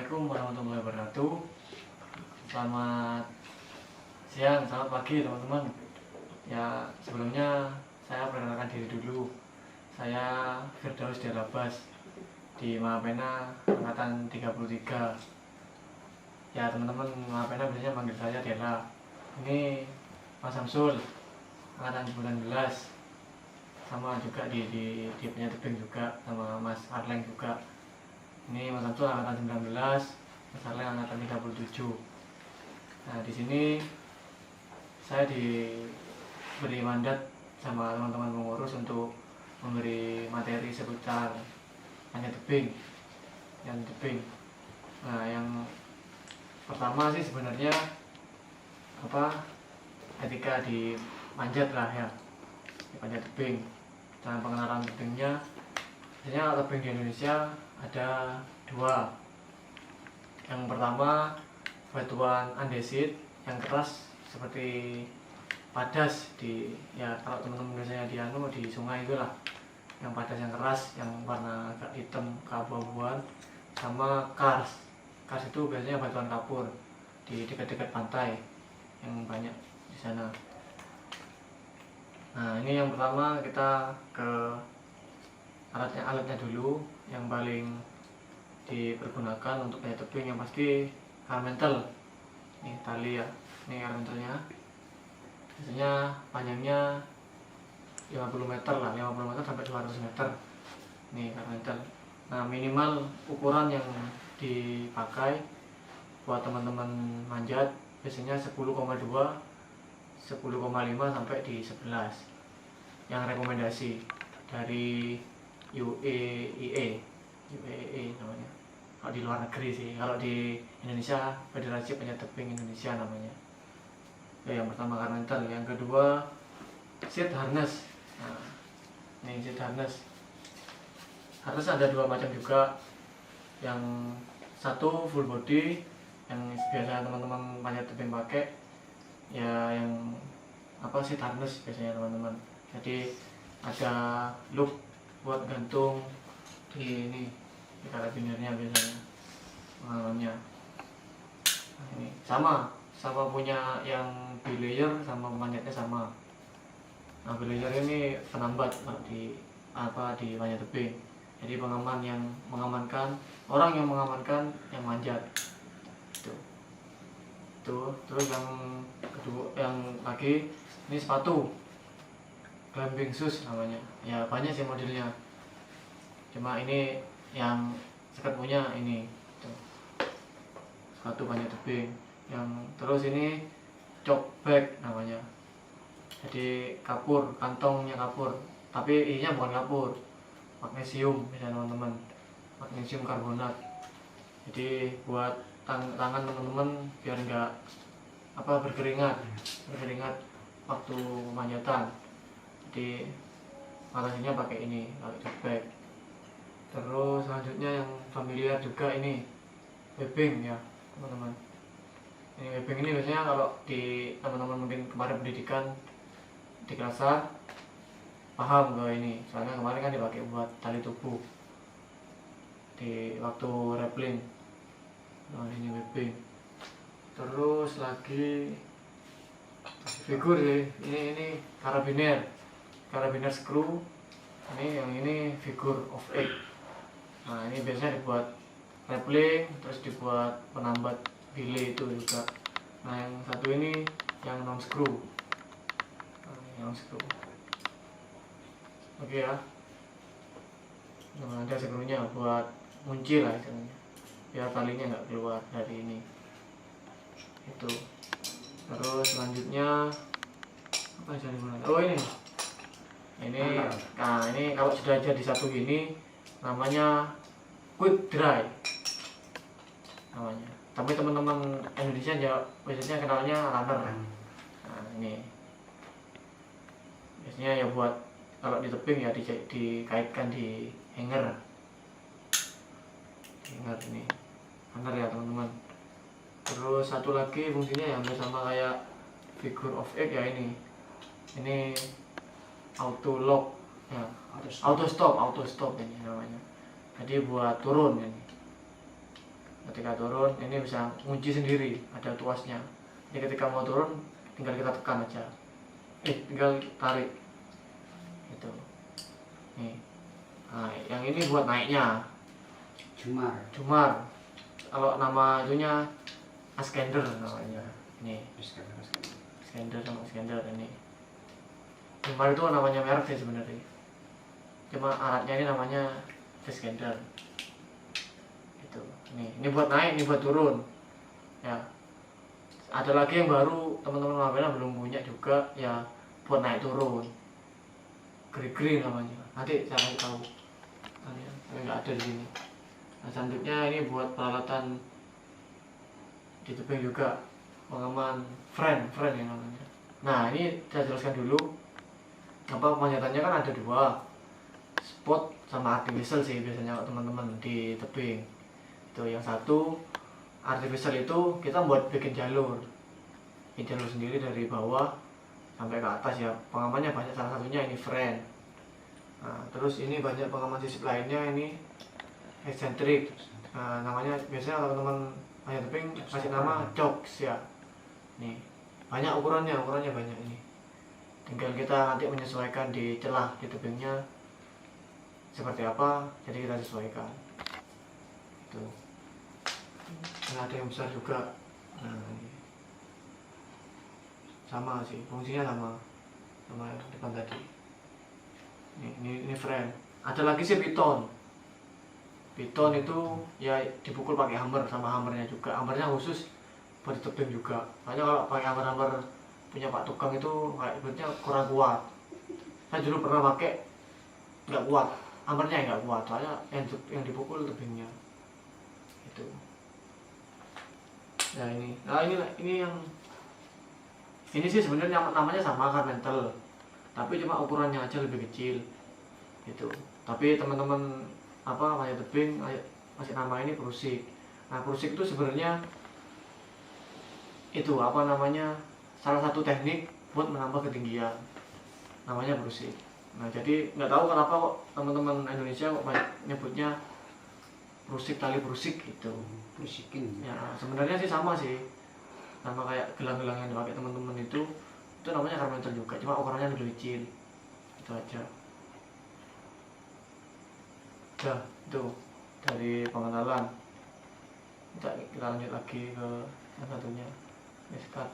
Assalamualaikum warahmatullahi wabarakatuh. Selamat siang, selamat pagi teman-teman. Ya, sebelumnya saya perkenalkan diri dulu. Saya Firdaus Delabas di Mahapena angkatan 33. Ya, teman-teman Mahapena biasanya manggil saya Dela. Ini Mas Samsul angkatan 19. Sama juga di Penyatebing juga, sama Mas Arleng juga. Ini Mas Samsul angkatan 19, Mas Arleng angkatan 37. Nah, di sini saya diberi mandat sama teman-teman pengurus untuk memberi materi seputar Penyatebing. Nah, yang pertama sih sebenarnya etika di manjat lah ya, di panjat tebing. Dan pengenalan tebingnya, biasanya tebing di Indonesia ada dua. Yang pertama batuan andesit yang keras seperti padas kalau teman-teman biasanya di sungai itulah, yang padas yang keras yang warna agak hitam keabu-abuan. Sama kars itu biasanya batuan kapur di dekat-dekat pantai yang banyak di sana. Nah, ini yang pertama kita ke alatnya dulu. Yang paling dipergunakan untuk panjat tebing yang pasti karmentel. Ini tali ya, ini karmentelnya. Biasanya panjangnya 50 meter lah, 50 meter sampai 200 meter. Ini karmentel. Nah, minimal ukuran yang dipakai buat teman-teman manjat biasanya 10,2, 10,5 sampai di 11. Yang rekomendasi dari UAE namanya. Kalau di luar negeri sih, kalau di Indonesia Federasi Panjat Tebing Indonesia namanya. Yang pertama karmentel, yang kedua seat harness. Nah, ini seat harness. Harness ada dua macam juga. Yang satu full body, yang biasa teman-teman panjat tebing pakai ya, yang seat harness biasanya teman-teman. Jadi ada loop buat gantung di karabinernya biasanya pengamannya. Nah, ini sama punya yang belayer sama manjatnya sama. Nah, belayer ini penambat di panjat tebing. Jadi pengaman yang mengamankan orang yang mengamankan yang manjat. Terus yang kedua, yang lagi ini sepatu climbing shoes namanya. Ya, banyak sih modelnya. Cuma ini yang sekat punya ini sepatu panjat tebing. Yang terus ini chop bag namanya. Jadi kantongnya kapur, tapi isinya bukan kapur, magnesium misalnya teman-teman, magnesium karbonat. Jadi buat tangan teman-teman biar enggak berkeringat waktu manjatan. Jadi alasnya pakai ini, pakai chop bag. Terus selanjutnya yang familiar juga ini webbing ya teman-teman. Ini webbing ini biasanya kalau di teman-teman mungkin kemarin pendidikan di Klasar paham ke ini, soalnya kemarin kan dipakai buat tali tubuh di waktu rappelling. Nah, ini webbing. Terus lagi figur sih, ini karabiner screw. Ini figure of 8. Nah, ini biasanya dibuat rappelling, terus dibuat penambat delay itu juga. Nah, yang satu ini yang non screw. Oke ya. Nah, ada skrunya buat kunci lah istilahnya, biar talinya nggak keluar dari ini. Itu. Terus selanjutnya ini kalau sudah jadi satu gini namanya quick dry namanya. Tapi teman-teman Indonesia biasanya kenalnya runner. Nah, ini biasanya ya buat kalau di tebing ya dikaitkan di hanger ini hanger ya teman-teman. Terus satu lagi fungsinya yang hampir sama kayak figure of 8 ya, ini auto lock ya, auto stop ini namanya. Jadi buat turun ini. Ketika turun ini bisa kunci sendiri, ada tuasnya. Jadi ketika mau turun tinggal kita tekan aja, tinggal tarik gitu nih. Nah yang ini buat naiknya Jumar, kalau nama itunya Askender namanya. Ini Askender sama Askender ini. Jumar itu namanya merek sih sebenarnya, cuma alatnya ini namanya Askender gitu. Ini buat naik, ini buat turun ya. Ada lagi yang baru teman-teman Mabela belum punya juga ya, buat naik turun, Green namanya, nanti saya kasih tahu tapi nggak ada di sini. Nah selanjutnya ini buat peralatan di tebing juga, pengaman friend yang namanya. Nah ini saya jelaskan dulu apa pemanjatannya. Kan ada dua, spot sama artificial sih biasanya teman-teman di tebing itu. Yang satu artificial itu kita buat bikin jalur sendiri dari bawah sampai ke atas ya. Pengamannya banyak, salah satunya ini friend. Nah, terus ini banyak pengaman sisip lainnya, ini eccentric. Nah, namanya biasanya kalau teman banyak tebing kasih nama chokes ya. Nih banyak ukurannya banyak ini. Tinggal kita nanti menyesuaikan di celah di tebingnya seperti apa, jadi kita sesuaikan. Tuh. Nah, ada yang besar juga. Nah, ini. Sama sih, fungsinya sama yang depan tadi. Ini frame. Ada lagi sih piton itu ya dipukul pakai hammer, sama hammernya juga. Hammernya khusus buat tebing juga. Soalnya kalau pakai hammer punya Pak Tukang itu kayak ibaratnya kurang kuat. Saya dulu pernah pakai, nggak kuat, hammernya nggak kuat. Soalnya yang dipukul tebingnya itu. Nah ini yang ini sih sebenarnya namanya sama Carmentel, tapi cuma ukurannya aja lebih kecil gitu. Tapi teman-teman banyak tebing masih nama ini Prusik. Nah Prusik itu sebenarnya itu salah satu teknik buat menambah ketinggian, namanya Prusik. Nah jadi nggak tahu kenapa kok teman-teman Indonesia kok banyak nyebutnya Prusik, tali Prusik gitu. Prusikin ya sebenarnya sih sama sih, sama kayak gelang-gelang yang dipakai teman-teman itu namanya Carmentel juga, cuma ukurannya lebih kecil, itu aja. Udah, itu dari pengenalan. Kita lanjut lagi ke yang satunya, Miskat.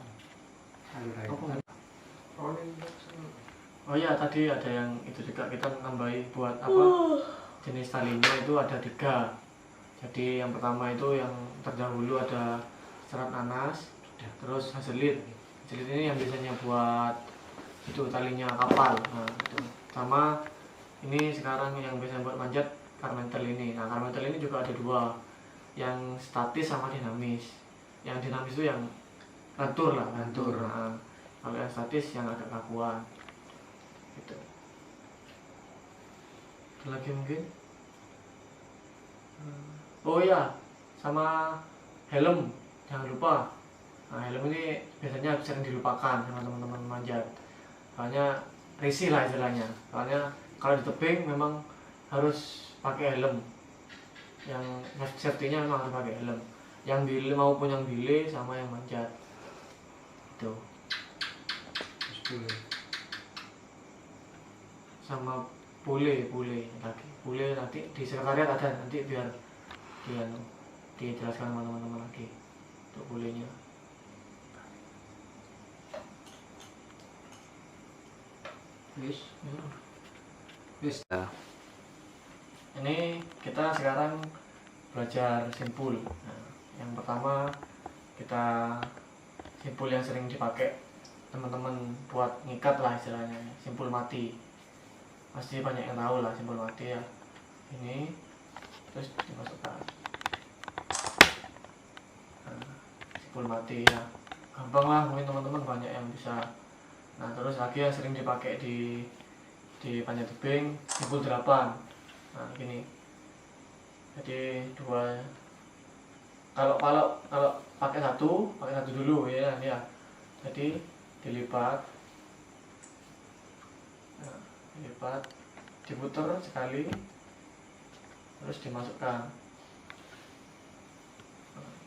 Oh iya, tadi ada yang itu juga, kita nambahi buat jenis talinya itu ada 3. Jadi yang pertama itu yang terdahulu ada serat nanas, terus hazelit ini yang biasanya buat itu talinya kapal. Nah itu sama ini sekarang yang biasanya buat manjat Carmentel ini. Nah Carmentel ini juga ada 2, yang statis sama dinamis. Yang dinamis itu yang lentur. Nah, kalau yang statis yang agak kakuan gitu. Ada lagi mungkin? Oh iya, sama helm jangan lupa. Nah helm ini biasanya sering dilupakan sama teman-teman manjat, soalnya risih lah istilahnya. Soalnya kalau di tebing memang harus pakai helm, yang safety-nya memang harus pakai helm, yang bile maupun yang bile sama yang manjat itu. Sama bule nanti di sekretariat ada, nanti biar dijelaskan sama teman-teman lagi untuk bulenya. Yes. Ini kita sekarang belajar simpul. Nah, yang pertama kita simpul yang sering dipakai teman-teman buat ngikat lah istilahnya, simpul mati. Pasti banyak yang tahu lah simpul mati ya. Ini terus dimasukkan. Nah, simpul mati ya, gampang lah, mungkin teman-teman banyak yang bisa. Nah terus lagi yang sering dipakai di panjat tebing, simpul 8. Nah gini, jadi 2. Kalau pakai satu dulu ya. Jadi dilipat, diputer sekali, terus dimasukkan.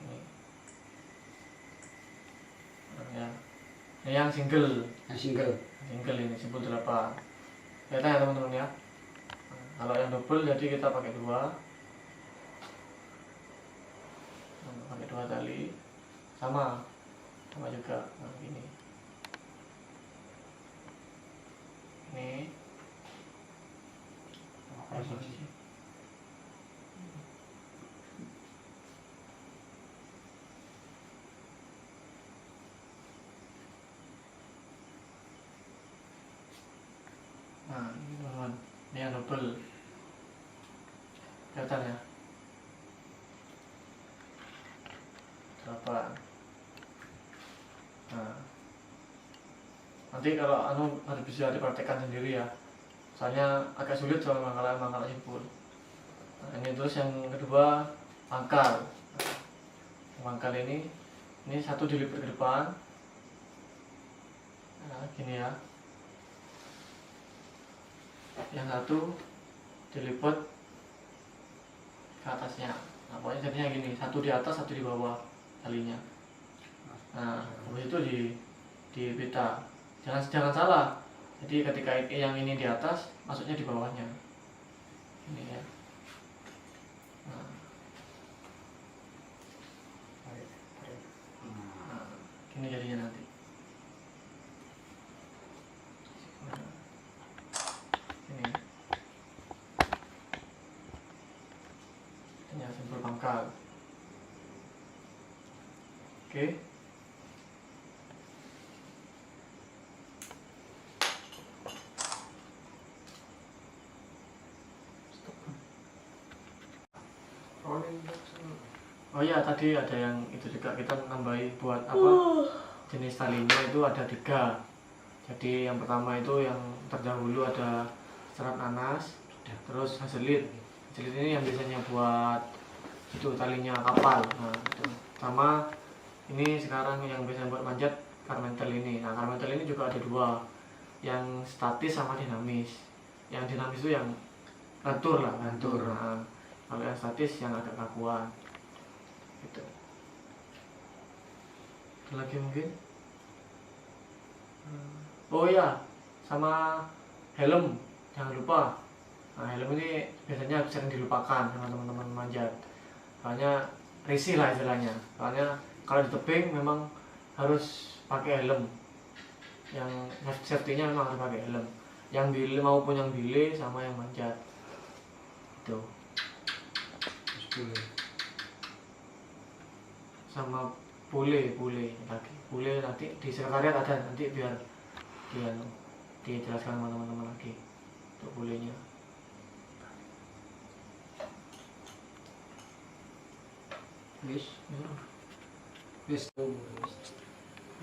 Ini. Nah, ya. Ini yang single. Yang single. Single ini simpul 8. Kelihatan ya teman-teman ya. Nah, kalau yang double jadi kita pakai 2. Nah, pakai 2 tali. Sama juga. Nah, gini. Ini. Nah, ini teman-teman, ini yang double. Kelihatan ya? 8. Nah, nanti kalau harus bisa dipraktekkan sendiri ya. Soalnya agak sulit soal mangkal simpul. Nah, ini terus yang kedua mangkal. Nah, mangkal ini satu dilipat ke depan. Nah, gini ya. Yang satu dilipat ke atasnya. Nah, pokoknya jadinya gini, satu di atas, satu di bawah talinya. Nah, habis itu di pita. Jangan salah. Jadi ketika yang ini di atas, masuknya di bawahnya. Ini ya. Nah, gini jadinya nanti. Nah, ini. Ini simpul pangkal. Oke. Oh ya, tadi ada yang itu juga kita nambahi buat apa? Jenis talinya itu ada 3. Jadi yang pertama itu yang terdahulu ada serat nanas, terus hazelit. Hazelit ini yang biasanya buat itu talinya kapal. Nah, itu. Sama ini sekarang yang biasanya buat manjat karmentel ini. Nah, karmentel ini juga ada 2. Yang statis sama dinamis. Yang dinamis itu yang lentur lah, lentur. Nah, kalau yang statis yang agak kakuan. Gitu. Ada lagi mungkin? Oh iya, sama helm, jangan lupa. Nah, helm ini biasanya sering dilupakan sama teman-teman manjat. Soalnya risih lah istilahnya. Soalnya kalau di tebing memang harus pakai helm. Yang safety-nya memang harus pakai helm. Yang bile maupun yang bile sama yang manjat. Itu. Sama bule lagi. Bule nanti di sekretariat ada, nanti biar dijelaskan sama teman-teman lagi untuk bulenya. Wis.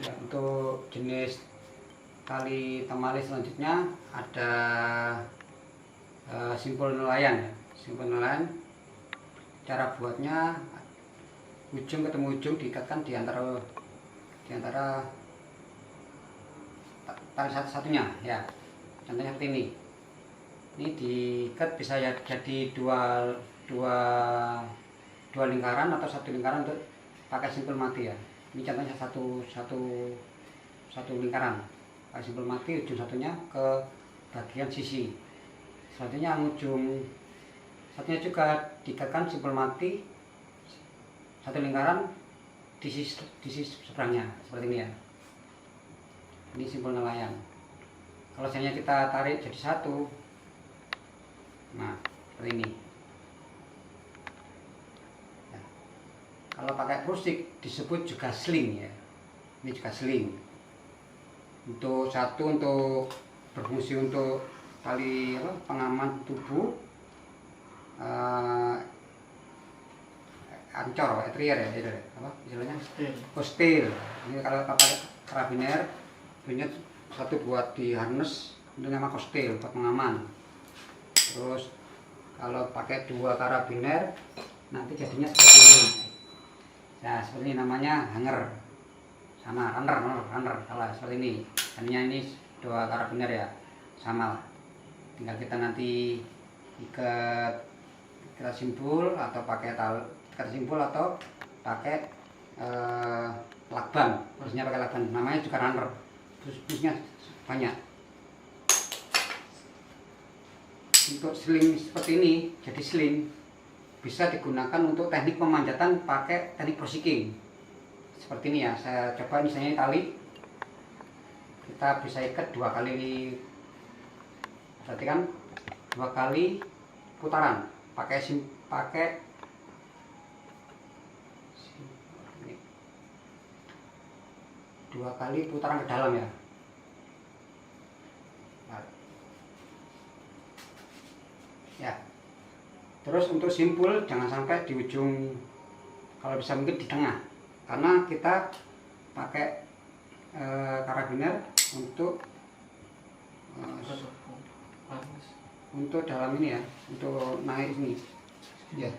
Ya, untuk jenis tali temali selanjutnya ada simpul nelayan ya. Simpul nelayan, cara buatnya ujung ketemu ujung diikatkan di antara tali satu-satunya ya. Contohnya seperti ini. Ini diikat bisa ya jadi dua lingkaran atau 1 lingkaran untuk pakai simpul mati ya. Ini contohnya satu lingkaran pakai simpul mati, ujung satunya ke bagian sisi. Selanjutnya ujung satunya juga diikatkan simpul mati 1 lingkaran di sisi seberangnya seperti ini ya. Ini simpul nelayan. Kalau misalnya kita tarik jadi 1, nah seperti ini. Nah, kalau pakai pusik disebut juga sling ya. Ini juga sling. Untuk berfungsi untuk tali pengaman tubuh, ancor, etrier ya, itu apa istilahnya? Steel. Ini kalau pakai karabiner, punya satu buat di harness, itu nama kostil buat pengaman. Terus kalau pakai 2 karabiner, nanti jadinya seperti ini. Nah, seperti ini namanya hanger. Sama runner, salah seperti ini. Hanya ini 2 karabiner ya, sama. Tinggal kita nanti ikat simpul atau pakai ikat simpul atau pakai lakban, busnya pakai lakban, namanya juga runner, busnya banyak. Untuk sling seperti ini, jadi sling bisa digunakan untuk teknik pemanjatan pakai teknik proseking seperti ini ya. Saya coba misalnya tali kita bisa ikat 2 kali, berarti kan 2 kali putaran pakai 2 kali putaran ke dalam ya. Ya. Terus untuk simpul jangan sampai di ujung, kalau bisa mungkin di tengah, karena kita pakai karabiner untuk dalam ini ya, untuk naik ini ya,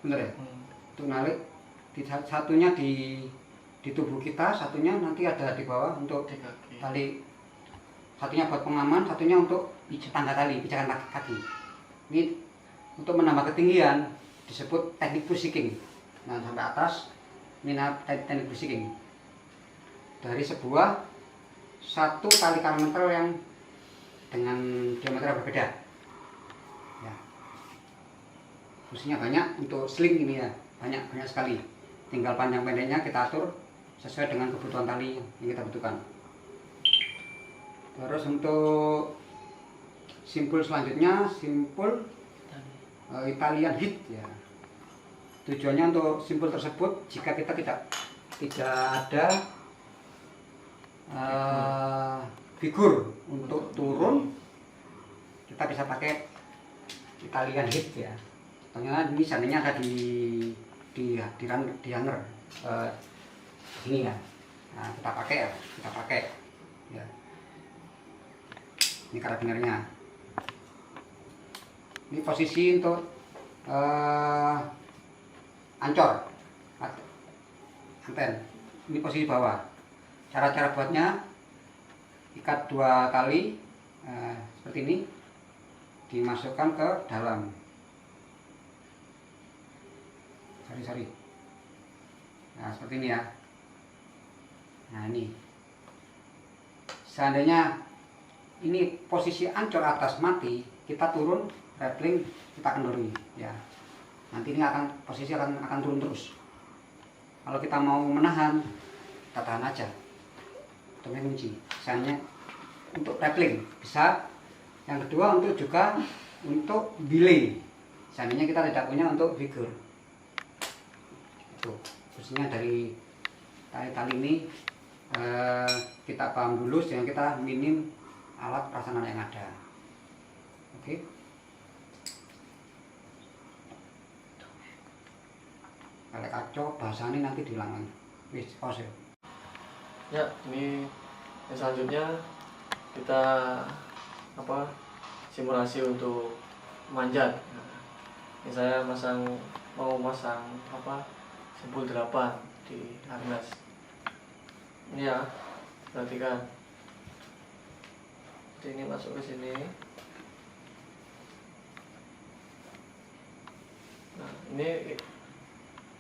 bener ya, untuk naik satunya di tubuh kita, satunya nanti ada di bawah untuk tali, satunya buat pengaman, satunya untuk tangga tali, pijakan kaki. Ini untuk menambah ketinggian disebut teknik pushing. Nah, sampai atas ini teknik pushing dari sebuah satu tali karmentel yang dengan diameter berbeda ya. Fungsinya banyak untuk sling ini ya, banyak sekali. Tinggal panjang pendeknya kita atur sesuai dengan kebutuhan tali yang kita butuhkan. Terus untuk simpul selanjutnya, simpul Italian heat ya. Tujuannya untuk simpul tersebut, jika kita tidak ada figur untuk turun, kita bisa pakai Italian heat ya. Contohnya ini seandainya ada di hanger sini ya. Nah, kita pakai ya. Ini karabinernya. Ini posisi untuk ancor anten. Ini posisi bawah. Cara buatnya, ikat 2 kali seperti ini, dimasukkan ke dalam. Sorry. Nah, seperti ini ya. Nah, ini. Seandainya ini posisi ancor atas mati, kita turun, rappling, kita kendori ya. Nanti ini posisi akan turun terus. Kalau kita mau menahan, kita tahan aja. Itu kunci. Misalnya untuk rappling bisa. Yang kedua untuk delay. Seandainya kita tidak punya untuk figur. Itu khususnya dari tali ini kita paham dulu sehingga kita minim alat perasanan yang ada. Oke. Kalau kacau bahasanya nanti diulangi. Wis, pause. Ya, ini yang selanjutnya kita simulasi untuk manjat. Nah, ini saya mau masang simpul 8 di harness. Ini ya, perhatikan. Ini masuk ke sini. Nah, ini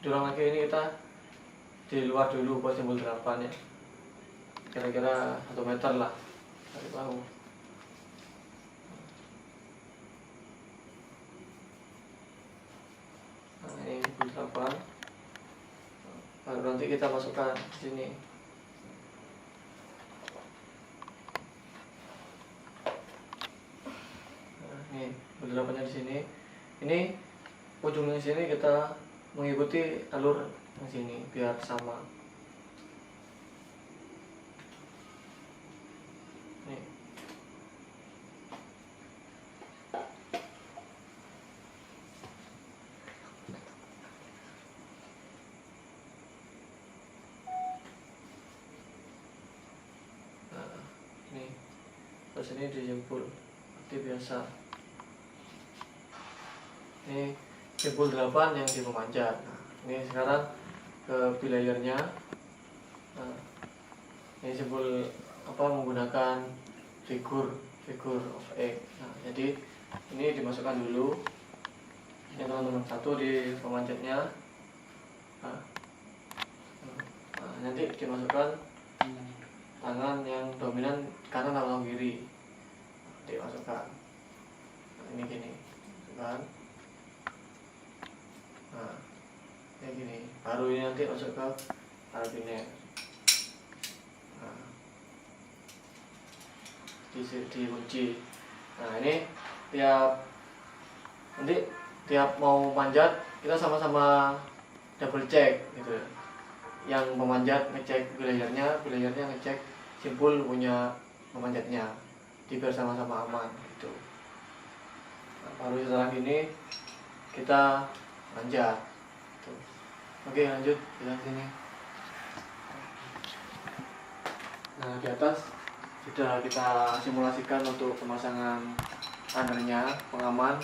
diulang lagi, ini kita di luar dulu buat simpul 8 ya. Kira-kira 1 meter lah dari bahu. Nah, ini simpul 8. Baru nanti kita masukkan di sini. Nah, ini simpul 8-nya di sini. Ini ujungnya di sini kita mengikuti alur yang sini biar sama. Nih. Nah, ini terus ini dijemput seperti biasa. Ini simpul 8 yang di pemanjat. Nah, ini sekarang ke belayernya. Nah, ini simpul menggunakan figur of egg. Nah, jadi ini dimasukkan dulu. Ini teman-teman, satu di pemanjatnya. Nah, nanti dimasukkan tangan yang dominan kanan atau kiri, dimasukkan. Nah, ini gini, kan? Nah, kayak gini. Baru ini nanti masuk ke karabiner. Nah, dikunci. Nah, ini nanti tiap mau manjat kita sama-sama double check gitu. Yang memanjat ngecek belayarnya ngecek simpul punya memanjatnya, biar sama-sama aman gitu. Nah, baru setelah ini kita manjat. Tuh. Oke, lanjut kita sini. Nah, di atas sudah kita simulasikan untuk pemasangan runnernya, pengaman.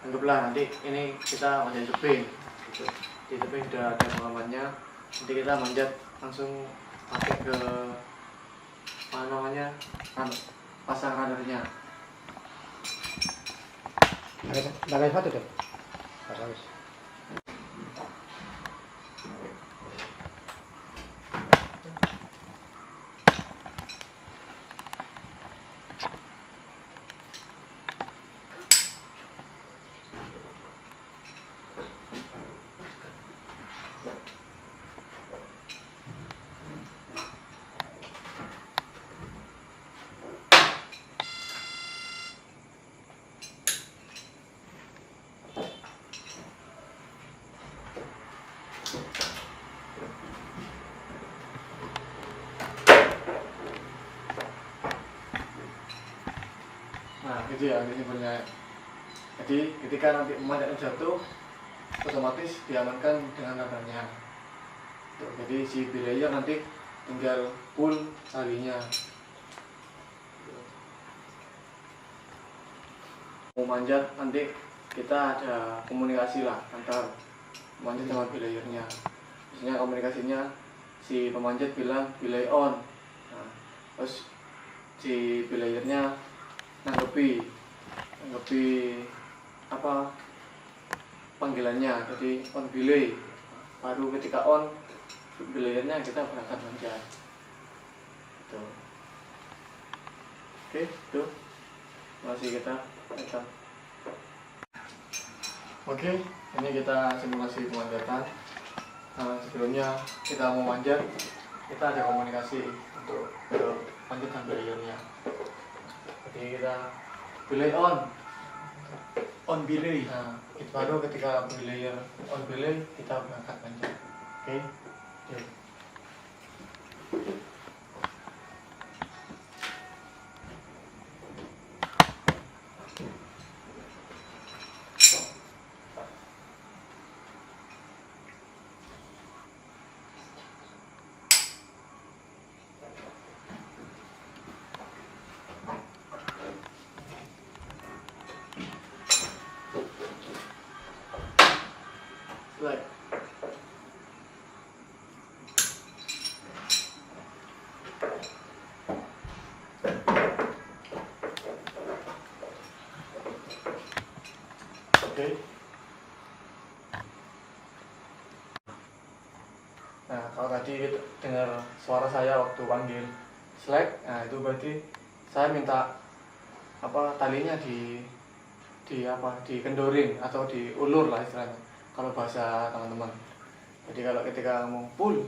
Anggaplah nanti ini kita manjat tebing gitu. Di tebing sudah ada pengamannya. Nanti kita manjat langsung pakai ke mana namanya, pasang runnernya. Pakai sepatu deh. Bagus. Nah, gitu ya simpelnya. Jadi ketika nanti memanjat jatuh, otomatis diamankan dengan kabarnya. Jadi si belayer nanti tinggal pull talinya. Mau manjat nanti kita ada komunikasi lah antar pemanjat sama belayernya. Biasanya komunikasinya si pemanjat bilang belay on. Nah, terus si belayernya nanggepi apa panggilannya, jadi on belay. Baru ketika on belayernya kita berangkat manjat gitu. Oke, itu masih kita lihat. Oke, ini kita simulasi pemanjatan. Sebelumnya kita mau manjat, kita ada komunikasi untuk panjatan belayernya. Jadi kita belay on belay. Nah, baru ketika belayer on belay kita berangkat manjat. Oke, yuk. Like. Oke. Nah, kalau tadi dengar suara saya waktu panggil slack, nah itu berarti saya minta talinya dikendorin atau diulur lah istilahnya kalau bahasa teman-teman. Jadi kalau ketika mau pull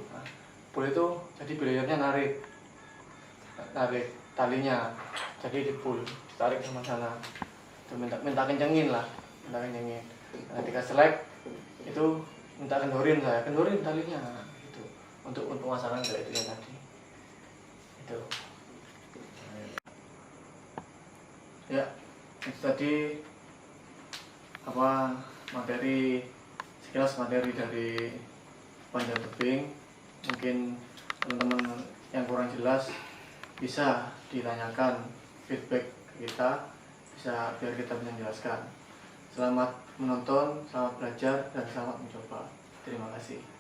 itu jadi belayernya narik talinya, jadi dipull, ditarik sama sana, itu minta kencengin lah, Nah, ketika slack itu minta kendorin talinya gitu, untuk pemasangan kayak itu tadi itu. Ya, itu tadi sekilas materi dari panjat tebing. Mungkin teman-teman yang kurang jelas bisa ditanyakan, feedback ke kita, biar kita bisa menjelaskan. Selamat menonton, selamat belajar, dan selamat mencoba. Terima kasih.